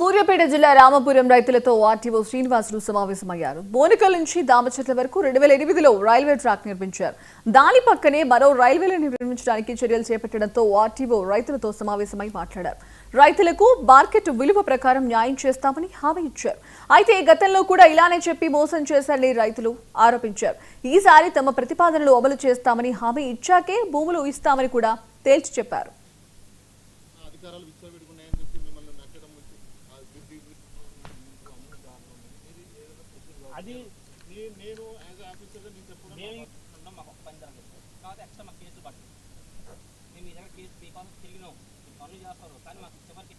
సూర్యాపేట జిల్లా రామపురం రైతులతో ఆర్టీఓ శ్రీనివాసులు సమావేశమయ్యారు. బోనకల్ నుంచి దామచెట్ల వరకు 2008లో రైల్వే ట్రాక్ నిర్మించారు. దాని పక్కనే మరో రైల్వేలను నిర్మించడానికి చర్యలు చేపట్టడంతో ఆర్టీఓ రైతులతో సమావేశమై మాట్లాడారు. రైతులకు మార్కెట్ విలువ ప్రకారం న్యాయం చేస్తామని హామీ ఇచ్చారు. అయితే గతంలో కూడా ఇలానే చెప్పి మోసం చేశారని రైతులు ఆరోపించారు. ఈసారి తమ ప్రతిపాదనలు అమలు చేస్తామని హామీ ఇచ్చాకే భూములు ఇస్తామని కూడా తేల్చి చెప్పారు. అది నేను యాజ్ ఆఫీసర్గా నేను చెప్పడం మేము మాకు ఒక పని జరగదు కాబట్టి ఎక్స్ట్రా మాకు కేసులు పడుతుంది. మేము మీ దగ్గర కేసు మీ కోసం తిరిగినాం, మీ పనులు చేస్తారు, కానీ మాకు చివరికి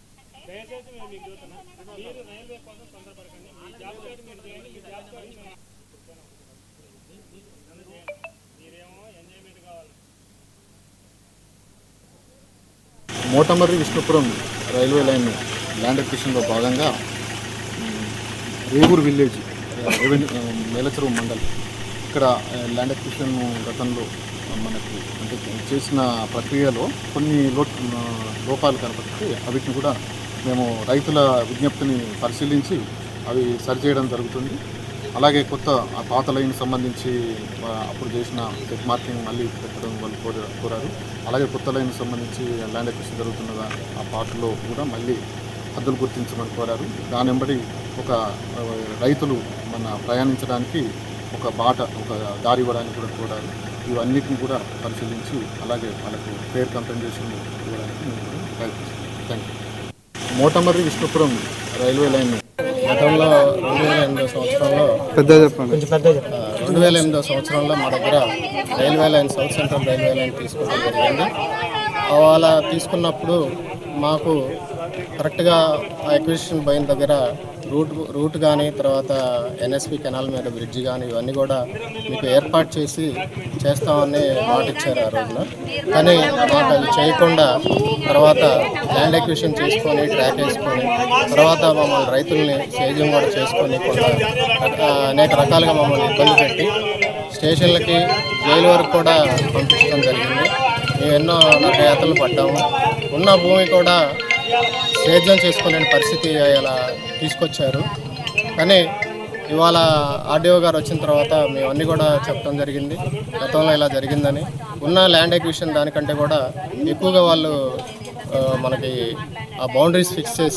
దయచేసి మేము మీకు చూస్తున్నాం. మీరు రైల్వే కోసం తొందరపడకండి, మీ జాబ్ మీరు చేయండి, మీ జాబ్ మీరేమో ఎంజాయ్మెంట్ కావాలి. Motamarri Vishnupuram railway line land అక్విజిషన్లో భాగంగా రేగూరు విలేజ్ మేలచెరువు మండల్ ఇక్కడ ల్యాండ్ అక్విజిషన్ గతంలో మనకి అంటే చేసిన ప్రక్రియలో కొన్ని లోపాలు కనపడితే వీటిని కూడా మేము రైతుల విజ్ఞప్తిని పరిశీలించి అవి సరిచేయడం జరుగుతుంది. అలాగే కొత్త ఆ పాత లైన్ సంబంధించి అప్పుడు చేసిన చెక్ మార్కింగ్ మళ్ళీ పెట్టడం వాళ్ళు కోరారు. అలాగే కొత్త లైన్ సంబంధించి ల్యాండ్ అక్విజిషన్ జరుగుతున్నదా ఆ పాటలో కూడా మళ్ళీ హద్దులు గుర్తించమని కోరారు. దాని వెంబడి ఒక రైతులు మన ప్రయాణించడానికి ఒక దారి ఇవ్వడానికి కూడా కోరారు. ఇవన్నిటిని కూడా పరిశీలించి అలాగే వాళ్ళకు ఫేర్ కంపెన్సేషన్ ఇవ్వడానికి మేము కూడా ప్రయత్నిస్తున్నాం. Thank you. Motamarri Vishnupuram railway line గతంలో 2008 సంవత్సరంలో 2008 సంవత్సరంలో మా దగ్గర railway line south central railway line తీసుకోవడం జరిగింది. అలా తీసుకున్నప్పుడు మాకు కరెక్ట్గా ఆ ఎక్విజిషన్ బైన్ దగ్గర రూట్ కానీ తర్వాత ఎన్ఎస్పి కెనాల్ మీద బ్రిడ్జ్ కానీ ఇవన్నీ కూడా మీకు ఏర్పాటు చేస్తామని మాట ఇచ్చారు ఆ రోజున. కానీ మాకు అవి చేయకుండా తర్వాత ల్యాండ్ ఎక్విజిషన్ చేసుకొని ట్రాక్ వేసుకొని తర్వాత మమ్మల్ని రైతుల్ని సేద్యం కూడా చేసుకొని అనేక రకాలుగా మమ్మల్ని ఇబ్బంది పెట్టి స్టేషన్లకి జైలు వరకు కూడా పంపించడం జరిగింది. మేము ఎన్నో నరకయాతలు పడ్డాము. ఉన్న భూమి కూడా సేద్యం చేసుకునే పరిస్థితి ఇలా తీసుకొచ్చారు. కానీ ఇవాళ ఆర్డీఓ గారు వచ్చిన తర్వాత మేము అన్నీ కూడా చెప్పడం జరిగింది, గతంలో ఇలా జరిగిందని. ఉన్న ల్యాండ్ ఎక్విజిషన్ దానికంటే కూడా ఎక్కువగా వాళ్ళు మనకి ఆ బౌండరీస్ ఫిక్స్ చేసి